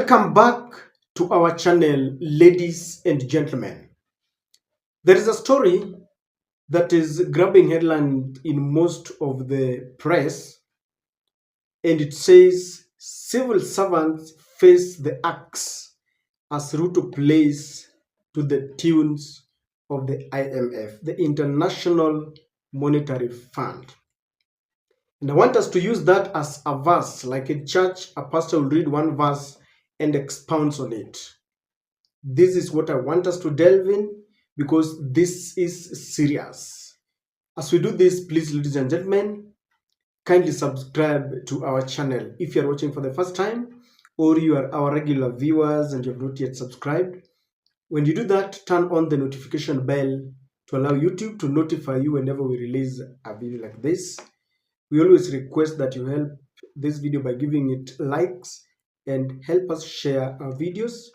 Welcome back to our channel, ladies and gentlemen. There is a story that is grabbing headline in most of the press, and it says civil servants face the axe as Ruto plays to the tunes of the IMF, the International Monetary Fund. And I want us to use that as a verse, like in church, a pastor will read one verse and expounds on it. This is what I want us to delve in because this is serious. As we do this, please, ladies and gentlemen, kindly subscribe to our channel. If you are watching for the first time or you are our regular viewers and you have not yet subscribed, when you do that, turn on the notification bell to allow YouTube to notify you whenever we release a video like this. We always request that you help this video by giving it likes and help us share our videos.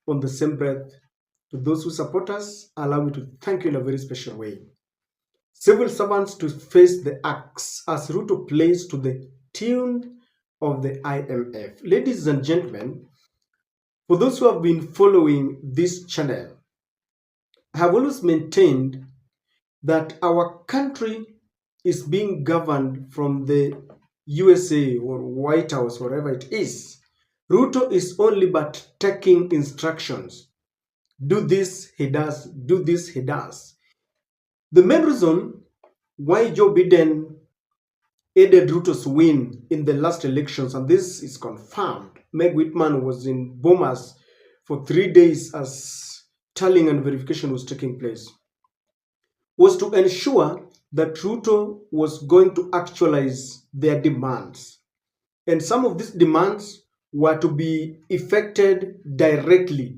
On the same breath, to those who support us, allow me to thank you in a very special way. Civil servants to face the axe as Ruto plays to the tune of the IMF. Ladies and gentlemen, for those who have been following this channel, I have always maintained that our country is being governed from the USA or White House, wherever it is. Ruto is only but taking instructions. Do this, he does. Do this, he does. The main reason why Joe Biden aided Ruto's win in the last elections, and this is confirmed, Meg Whitman was in Bomas for 3 days as tallying and verification was taking place, was to ensure that Ruto was going to actualize their demands. And some of these demands were to be effected directly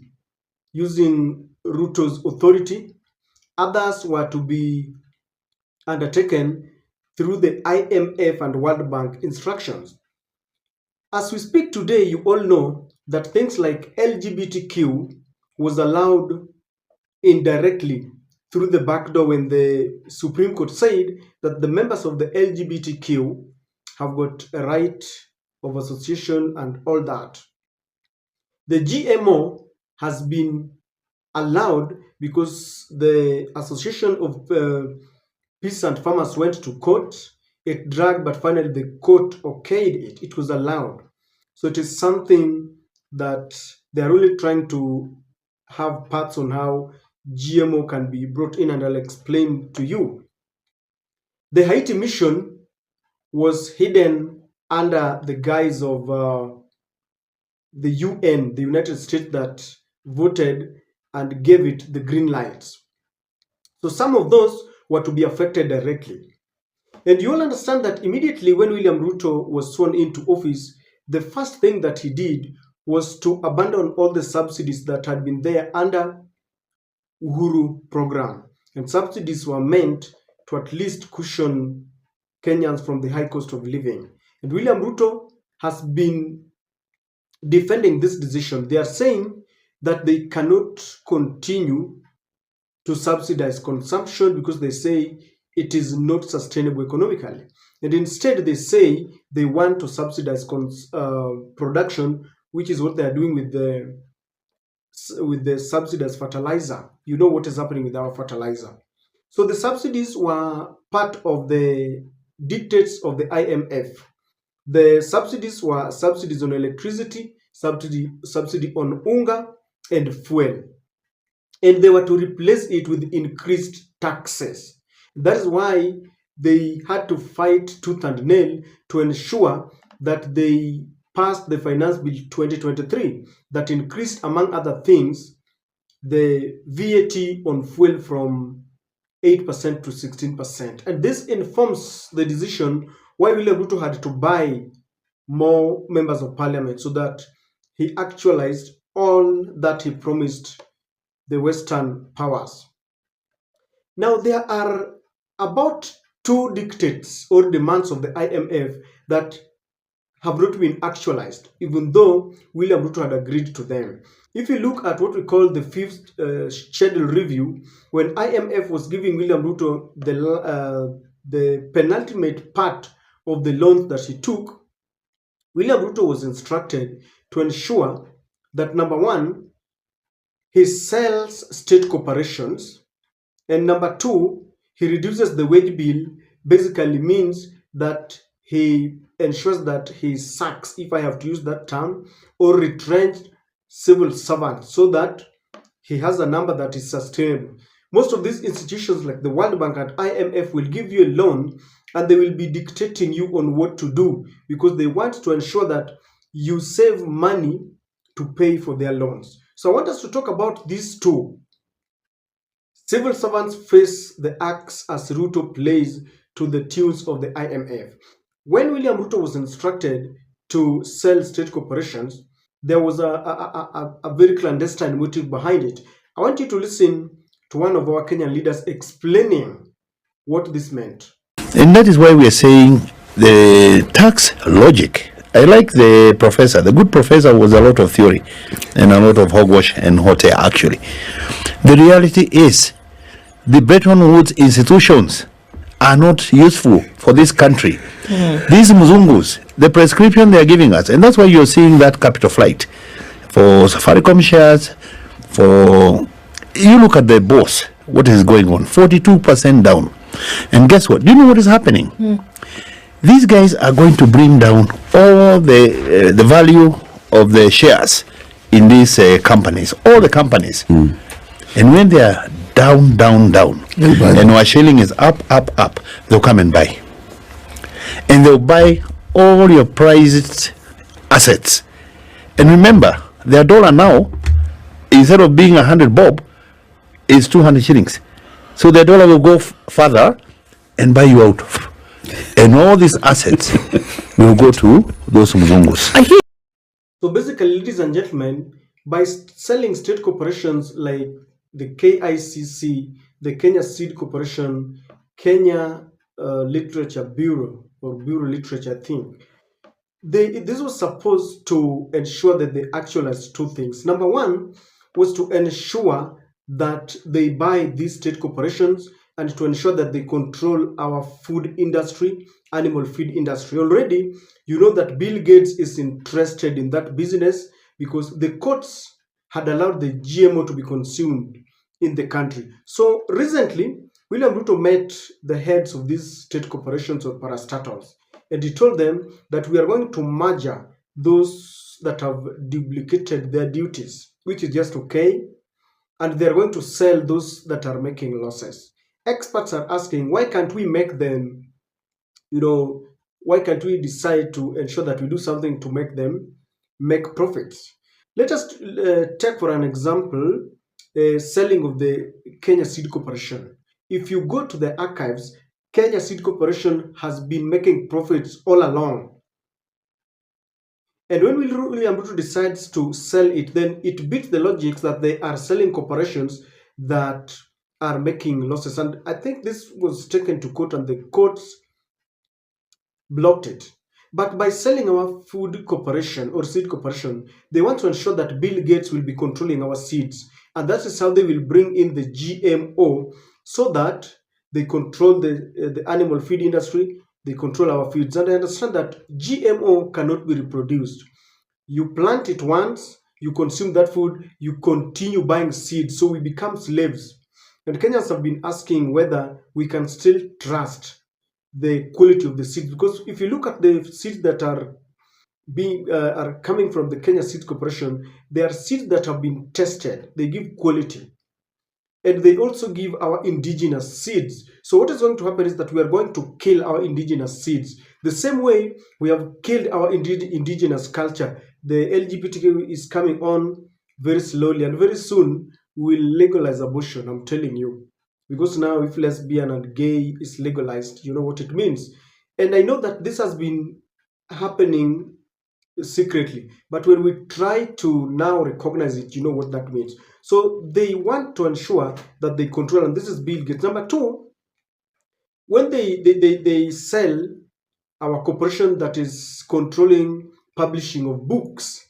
using Ruto's authority. Others were to be undertaken through the IMF and World Bank instructions. As we speak today, you all know that things like LGBTQ was allowed indirectly through the back door when the Supreme Court said that the members of the LGBTQ have got a right of association and all that. The GMO has been allowed because the Association of Peasant Farmers went to court. It dragged, but finally the court okayed it. It was allowed. So it is something that they are really trying to have parts on how GMO can be brought in, and I'll explain to you. The Haiti mission was hidden under the guise of the UN, the United States, that voted and gave it the green lights. So some of those were to be affected directly. And you all understand that immediately when William Ruto was sworn into office, the first thing that he did was to abandon all the subsidies that had been there under Uhuru program. And subsidies were meant to at least cushion Kenyans from the high cost of living. And William Ruto has been defending this decision. They are saying that they cannot continue to subsidize consumption because they say it is not sustainable economically. And instead they say they want to subsidize production, which is what they are doing with the subsidized fertilizer. You know what is happening with our fertilizer. So the subsidies were part of the dictates of the IMF. The subsidies were subsidies on electricity, subsidy on unga and fuel. And they were to replace it with increased taxes. That is why they had to fight tooth and nail to ensure that they passed the Finance Bill 2023 that increased, among other things, the VAT on fuel from 8% to 16%. And this informs the decision why William Ruto had to buy more members of parliament, so that he actualized all that he promised the Western powers. Now, there are about 2 dictates or demands of the IMF that have not been actualized, even though William Ruto had agreed to them. If you look at what we call the 5th schedule review, when IMF was giving William Ruto the penultimate part of the loans that he took, William Ruto was instructed to ensure that number one, he sells state corporations, and number two, he reduces the wage bill, basically means that he ensures that he sacks, if I have to use that term, or retrenched civil servants so that he has a number that is sustainable. Most of these institutions like the World Bank and IMF will give you a loan and they will be dictating you on what to do because they want to ensure that you save money to pay for their loans. So I want us to talk about these two. Civil servants face the axe as Ruto plays to the tunes of the IMF. When William Ruto was instructed to sell state corporations, there was a very clandestine motive behind it. I want you to listen to one of our Kenyan leaders explaining what this meant. And that is why we are saying the tax logic. I like the professor. The good professor was a lot of theory and a lot of hogwash and hot air, actually. The reality is the Bretton Woods institutions are not useful for this country. These Mzungus, the prescription they are giving us, and that's why you're seeing that capital flight for Safaricom shares, for... You look at the boss, what is going on, 42% down. And guess what? Do you know what is happening? These guys are going to bring down all the value of the shares in these companies, all the companies. And when they are down, and our shilling is up, they'll come and buy. And they'll buy all your prized assets. And remember, their dollar now, instead of being 100 bob, is 200 shillings. So the dollar will go further and buy you out. And all these assets will go to those Mzungus. So basically, ladies and gentlemen, by selling state corporations like the KICC, the Kenya Seed Corporation, Kenya Literature Bureau, or Bureau Literature, I think, this was supposed to ensure that they actualized two things. Number one was to ensure that they buy these state corporations and to ensure that they control our food industry, animal feed industry. Already, you know that Bill Gates is interested in that business because the courts had allowed the GMO to be consumed in the country. So recently, William Ruto met the heads of these state corporations or parastatals, and he told them that we are going to merge those that have duplicated their duties, which is just okay, and they're going to sell those that are making losses. Experts are asking, why can't we make them, why can't we decide to ensure that we do something to make them make profits? Let us take for an example, selling of the Kenya Seed Corporation. If you go to the archives, Kenya Seed Corporation has been making profits all along. And when William Ruto decides to sell it, then it beats the logic that they are selling corporations that are making losses. And I think this was taken to court and the courts blocked it. But by selling our food corporation or seed corporation, they want to ensure that Bill Gates will be controlling our seeds. And that is how they will bring in the GMO so that they control the animal feed industry, they control our feeds. And I understand that GMO cannot be reproduced. You plant it once, you consume that food, you continue buying seeds, so we become slaves. And Kenyans have been asking whether we can still trust the quality of the seeds, because if you look at the seeds that are coming from the Kenya Seed Corporation, they are seeds that have been tested. They give quality. And they also give our indigenous seeds. So what is going to happen is that we are going to kill our indigenous seeds. The same way we have killed our indigenous culture. The LGBTQ is coming on very slowly, and very soon we will legalize abortion, I'm telling you. Because now if lesbian and gay is legalized, you know what it means. And I know that this has been happening secretly, but when we try to now recognize it, you know what that means. So they want to ensure that they control, and this is Bill Gates. Number two, when they sell our corporation that is controlling publishing of books,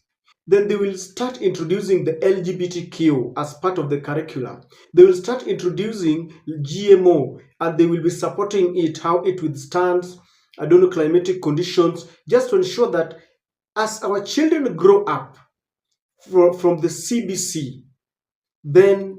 then they will start introducing the LGBTQ as part of the curriculum. They will start introducing GMO, and they will be supporting it, how it withstands, climatic conditions, just to ensure that as our children grow up, from the CBC, then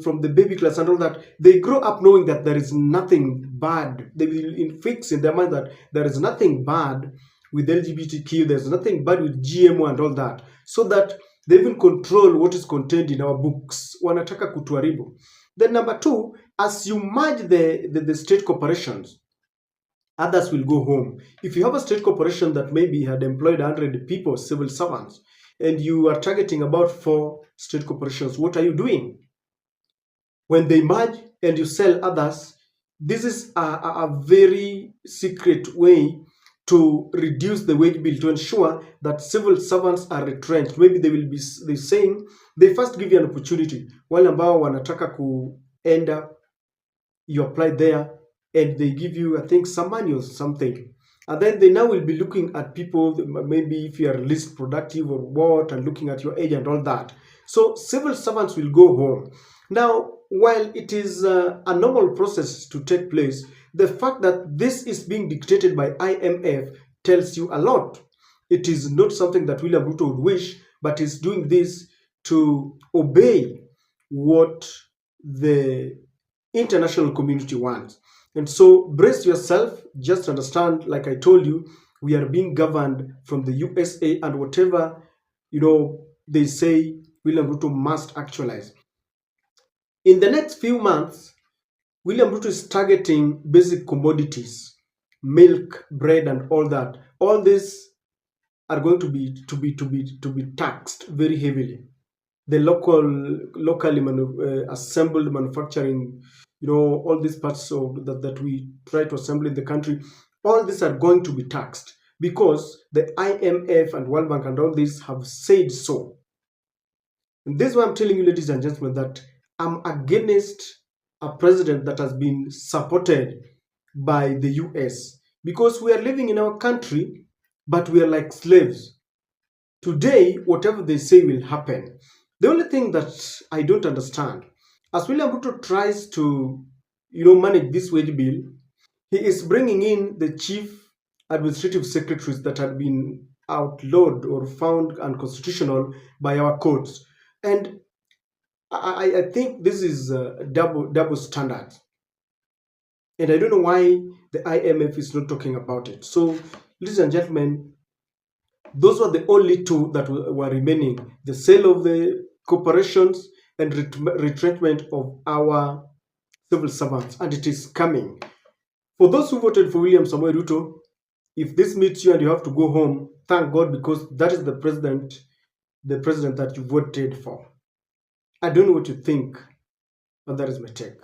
from the baby class and all that, they grow up knowing that there is nothing bad. They will fix in their mind that there is nothing bad with LGBTQ, there's nothing bad with GMO and all that, so that they even control what is contained in our books. Wanataka kutuharibu. Then number two, as you merge the state corporations, others will go home. If you have a state corporation that maybe had employed 100 people, civil servants, and you are targeting about 4 state corporations, what are you doing? When they merge and you sell others, this is a very secret way to reduce the wage bill, to ensure that civil servants are retrenched. Maybe they will be saying, they first give you an opportunity. Wale ambao wanataka kuenda, you apply there, and they give you, I think, some money or something. And then they now will be looking at people, maybe if you are least productive or what, and looking at your age and all that. So civil servants will go home. Now, while it is a normal process to take place, the fact that this is being dictated by IMF tells you a lot. It is not something that William Ruto would wish, but is doing this to obey what the international community wants. And so brace yourself, just understand, like I told you, we are being governed from the USA, and whatever, they say William Ruto must actualize. In the next few months, William Ruto is targeting basic commodities, milk, bread, and all that. All these are going to be taxed very heavily. The locally assembled manufacturing, all these parts of that we try to assemble in the country, all these are going to be taxed because the IMF and World Bank and all these have said so. And this is why I'm telling you, ladies and gentlemen, that I'm against a president that has been supported by the US, because we are living in our country, but we are like slaves. Today, whatever they say will happen. The only thing that I don't understand, as William Ruto tries to, manage this wage bill, he is bringing in the chief administrative secretaries that had been outlawed or found unconstitutional by our courts. And I think this is double standard. And I don't know why the IMF is not talking about it. So, ladies and gentlemen, those were the only two that were remaining: the sale of the corporations and retrenchment of our civil servants. And it is coming. For those who voted for William Samoei Ruto, if this meets you and you have to go home, thank God, because that is the president that you voted for. I don't know what you think, but that is my take.